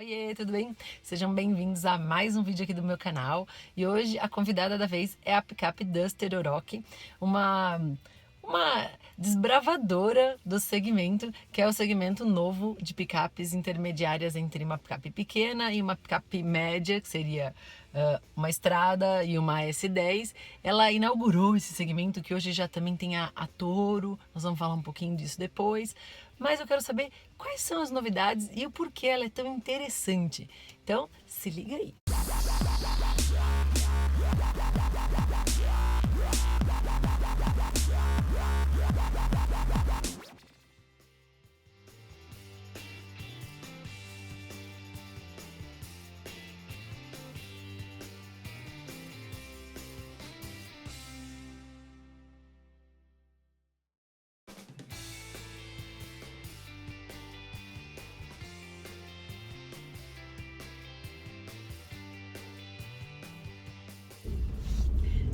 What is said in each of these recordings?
Oiê, tudo bem? Sejam bem-vindos a mais um vídeo aqui do meu canal. E hoje a convidada da vez é a picape Duster Oroch, uma desbravadora do segmento, que é o segmento novo de picapes intermediárias entre uma picape pequena e uma picape média, que seria uma Estrada e uma S10. Ela inaugurou esse segmento que hoje já também tem a Toro, nós vamos falar um pouquinho disso depois, mas eu quero saber quais são as novidades e o porquê ela é tão interessante. Então, se liga aí!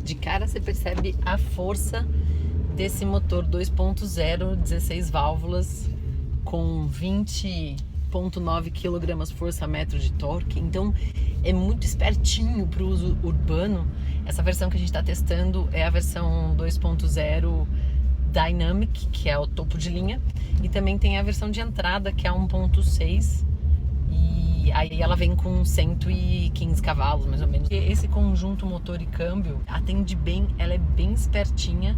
De cara você percebe a força desse motor 2.0, 16 válvulas, com 20,9 kg força-metro de torque. Então é muito espertinho para o uso urbano. Essa versão que a gente está testando é a versão 2.0 Dynamic, que é o topo de linha, e também tem a versão de entrada, que é a 1.6. E aí ela vem com 115 cavalos, mais ou menos. Esse conjunto motor e câmbio atende bem, ela é bem espertinha,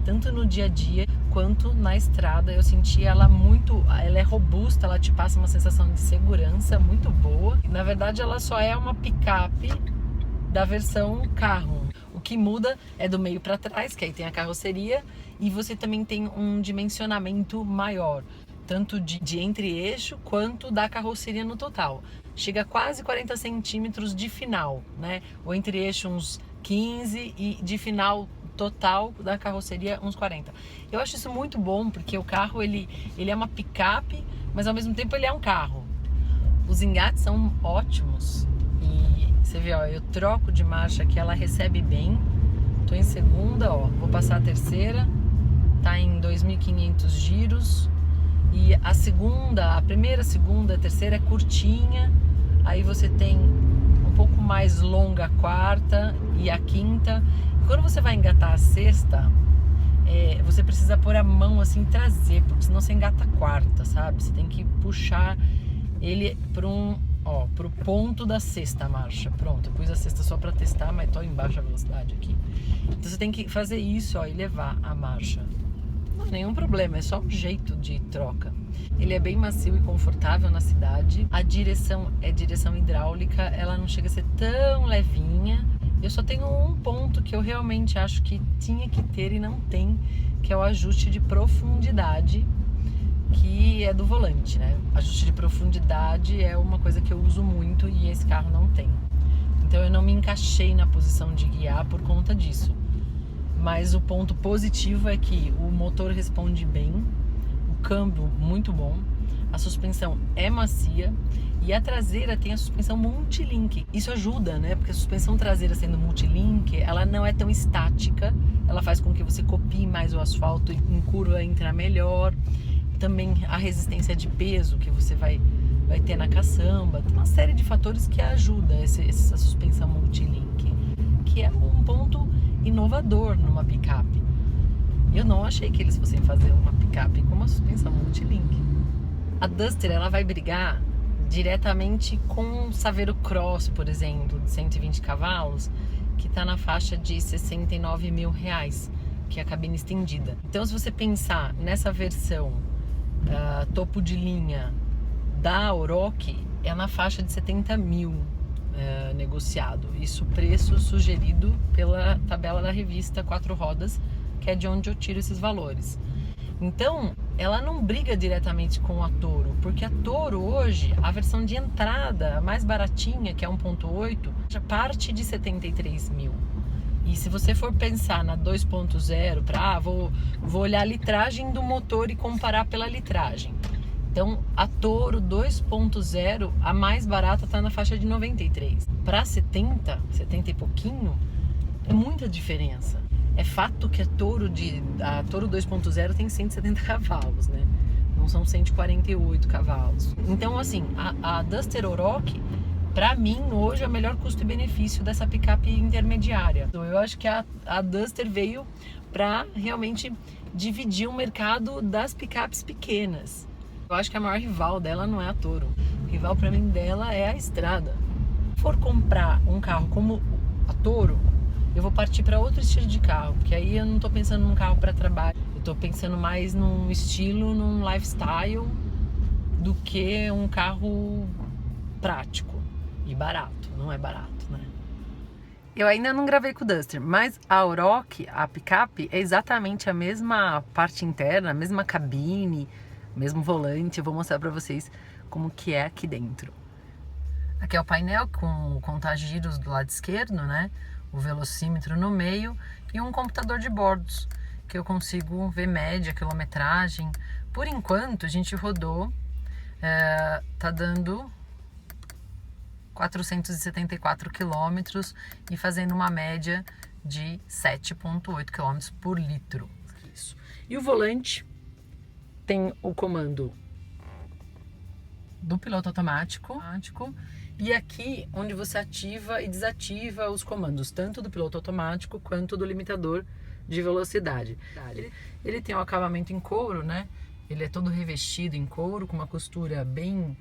tanto no dia a dia quanto na estrada. Eu senti ela ela é robusta, ela te passa uma sensação de segurança muito boa. Na verdade, ela só é uma picape da versão carro. O que muda é do meio para trás, que aí tem a carroceria, e você também tem um dimensionamento maior, tanto de entre-eixo quanto da carroceria no total. Chega a quase 40 centímetros de final, né? O entre-eixo uns 15 e de final total da carroceria uns 40. Eu acho isso muito bom, porque o carro ele é uma picape, mas ao mesmo tempo ele é um carro. Os engates são ótimos e você vê, ó, eu troco de marcha aqui, ela recebe bem. Tô em segunda, ó, vou passar a terceira, tá em 2.500 giros. E a primeira, segunda, a terceira é curtinha. Aí você tem um pouco mais longa a quarta e a quinta. E quando você vai engatar a sexta, você precisa pôr a mão assim, trazer, porque senão você engata a quarta, sabe? Você tem que puxar ele pro ponto da sexta marcha. Pronto, eu pus a sexta só pra testar, mas tô em baixa velocidade aqui. Então você tem que fazer isso, ó, e levar a marcha. Não é nenhum problema, é só um jeito de troca. Ele é bem macio e confortável na cidade. A direção é direção hidráulica, ela não chega a ser tão levinha. Eu só tenho um ponto que eu realmente acho que tinha que ter e não tem, que é o ajuste de profundidade, que é do volante, né? Ajuste de profundidade é uma coisa que eu uso muito e esse carro não tem. Então eu não me encaixei na posição de guiar por conta disso. Mas o ponto positivo é que o motor responde bem, o câmbio muito bom, a suspensão é macia e a traseira tem a suspensão multilink. Isso ajuda, né? Porque a suspensão traseira sendo multilink, ela não é tão estática, ela faz com que você copie mais o asfalto e em curva entrar melhor. Também a resistência de peso que você vai ter na caçamba, tem uma série de fatores que ajuda essa suspensão multilink, que é um ponto inovador numa picape. Eu não achei que eles fossem fazer uma picape com uma suspensão multilink. A Duster, ela vai brigar diretamente com o Saveiro Cross, por exemplo, de 120 cavalos, que está na faixa de R$69 mil, que é a cabine estendida. Então, se você pensar nessa versão topo de linha da Oroch, é na faixa de 70 mil negociado. Isso preço sugerido pela tabela da revista Quatro Rodas, que é de onde eu tiro esses valores. Então, ela não briga diretamente com a Toro, porque a Toro hoje, a versão de entrada, a mais baratinha, que é 1.8, já parte de 73 mil. E se você for pensar na 2.0, vou olhar a litragem do motor e comparar pela litragem. Então, a Toro 2.0, a mais barata, está na faixa de 93. Para 70 e pouquinho, é muita diferença. É fato que a Toro 2.0 tem 170 cavalos, né? Não são 148 cavalos. Então, assim, a Duster Oroch, para mim, hoje é o melhor custo e benefício dessa picape intermediária. Eu acho que a Duster veio para realmente dividir o mercado das picapes pequenas. Eu acho que a maior rival dela não é a Toro. O rival para mim dela é a Estrada. Se for comprar um carro como a Toro, eu vou partir para outro estilo de carro, porque aí eu não estou pensando num carro para trabalho. Eu estou pensando mais num estilo, num lifestyle, do que um carro prático e barato. Não é barato, né? Eu ainda não gravei com o Duster, mas a Oroch, a picape, é exatamente a mesma parte interna, a mesma cabine, mesmo volante. Eu vou mostrar para vocês como que é aqui dentro. Aqui é o painel com o contagiros do lado esquerdo, né? O velocímetro no meio e um computador de bordos, que eu consigo ver média, quilometragem. Por enquanto, a gente rodou, tá dando 474 quilômetros e fazendo uma média de 7,8 quilômetros por litro. Isso. E o volante tem o comando do piloto automático e aqui onde você ativa e desativa os comandos, tanto do piloto automático quanto do limitador de velocidade. Ele tem um acabamento em couro, né? Ele é todo revestido em couro, com uma costura bem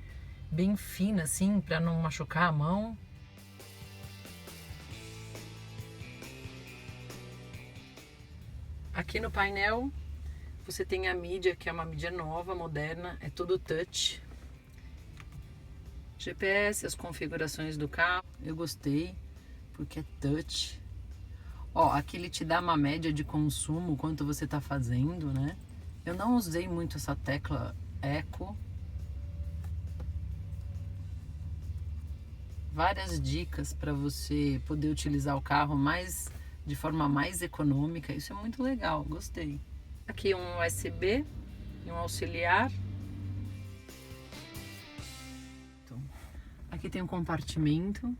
fina assim, para não machucar a mão. Aqui no painel você tem a mídia, que é uma mídia nova, moderna, é todo touch. GPS, as configurações do carro, eu gostei, porque é touch. Ó, aqui ele te dá uma média de consumo, quanto você tá fazendo, né? Eu não usei muito essa tecla Eco. Várias dicas para você poder utilizar o carro de forma mais econômica. Isso é muito legal, gostei. Aqui um USB e um auxiliar. Aqui tem um compartimento.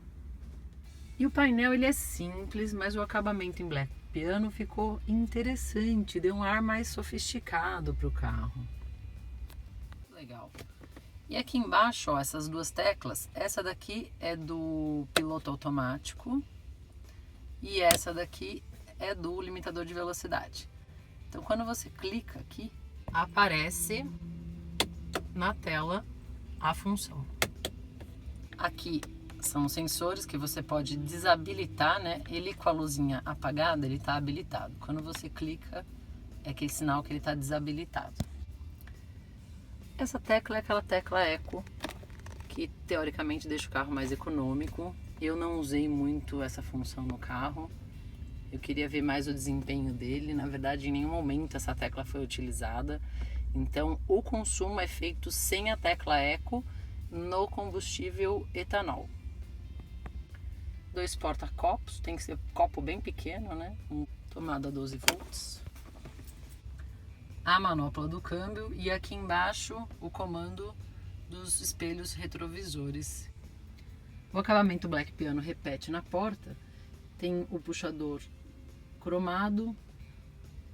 E o painel ele é simples, mas o acabamento em black piano ficou interessante, deu um ar mais sofisticado para o carro. Legal. E aqui embaixo, ó, essas duas teclas, essa daqui é do piloto automático e essa daqui é do limitador de velocidade. Então quando você clica aqui, aparece na tela a função. Aqui são sensores que você pode desabilitar, né? Ele com a luzinha apagada, ele está habilitado. Quando você clica, é aquele sinal que ele está desabilitado. Essa tecla é aquela tecla Eco, que teoricamente deixa o carro mais econômico. Eu não usei muito essa função no carro. Eu queria ver mais o desempenho dele. Na verdade, em nenhum momento essa tecla foi utilizada. Então, o consumo é feito sem a tecla Eco no combustível etanol. 2 porta-copos, tem que ser copo bem pequeno, né? Tomada 12 volts. A manopla do câmbio e aqui embaixo o comando dos espelhos retrovisores. O acabamento black piano repete na porta. Tem o puxador cromado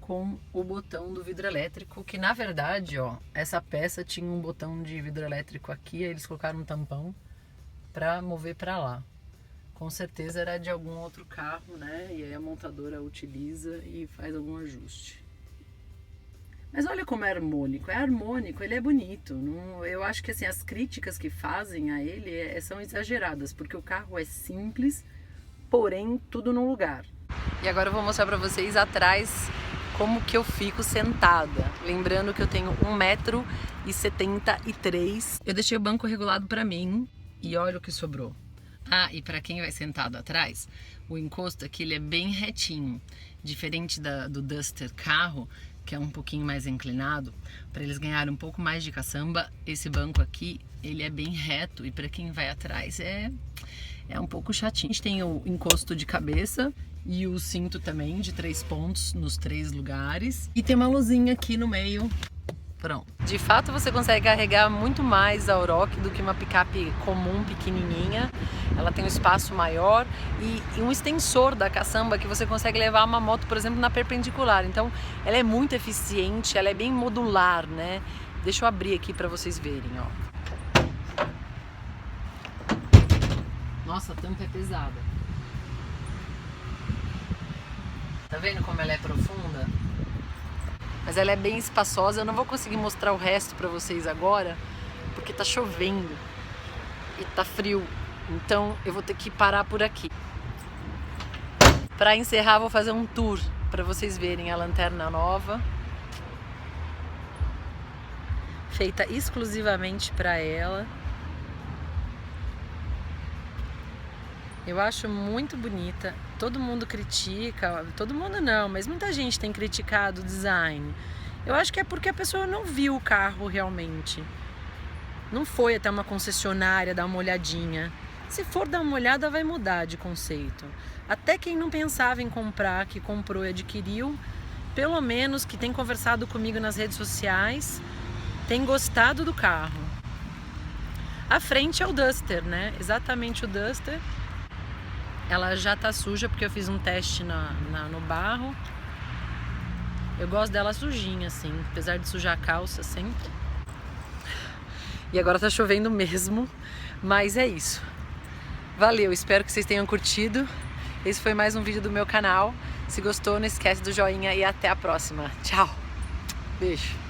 com o botão do vidro elétrico, que na verdade, ó, essa peça tinha um botão de vidro elétrico aqui, aí eles colocaram um tampão para mover para lá. Com certeza era de algum outro carro, né? E aí a montadora utiliza e faz algum ajuste. Mas olha como é harmônico, ele é bonito. Eu acho que assim, as críticas que fazem a ele são exageradas, porque o carro é simples, porém tudo no lugar. E agora eu vou mostrar para vocês atrás como que eu fico sentada. Lembrando que eu tenho 1,73 m. Eu deixei o banco regulado para mim e olha o que sobrou. Ah, e para quem vai sentado atrás, o encosto aqui ele é bem retinho. Diferente do Duster carro, que é um pouquinho mais inclinado, para eles ganharem um pouco mais de caçamba, esse banco aqui, ele é bem reto e para quem vai atrás é um pouco chatinho. A gente tem o encosto de cabeça e o cinto também de 3 pontos nos 3 lugares. E tem uma luzinha aqui no meio. Pronto. De fato você consegue carregar muito mais a Oroch do que uma picape comum, pequenininha. Ela tem um espaço maior e um extensor da caçamba que você consegue levar uma moto, por exemplo, na perpendicular. Então ela é muito eficiente, ela é bem modular, né? Deixa eu abrir aqui pra vocês verem, ó. Nossa, a tampa é pesada. Tá vendo como ela é profunda? Mas ela é bem espaçosa. Eu não vou conseguir mostrar o resto pra vocês agora, porque tá chovendo e tá frio. Então eu vou ter que parar por aqui. Pra encerrar, vou fazer um tour pra vocês verem a lanterna nova, feita exclusivamente pra ela. Eu acho muito bonita. Todo mundo critica, todo mundo não, mas muita gente tem criticado o design. Eu acho que é porque a pessoa não viu o carro realmente. Não foi até uma concessionária dar uma olhadinha. Se for dar uma olhada, vai mudar de conceito. Até quem não pensava em comprar, que comprou e adquiriu, pelo menos que tem conversado comigo nas redes sociais, tem gostado do carro. A frente é o Duster, né? Exatamente o Duster. Ela já tá suja porque eu fiz um teste no barro. Eu gosto dela sujinha, assim, apesar de sujar a calça sempre. E agora tá chovendo mesmo, mas é isso. Valeu, espero que vocês tenham curtido. Esse foi mais um vídeo do meu canal. Se gostou, não esquece do joinha e até a próxima. Tchau! Beijo!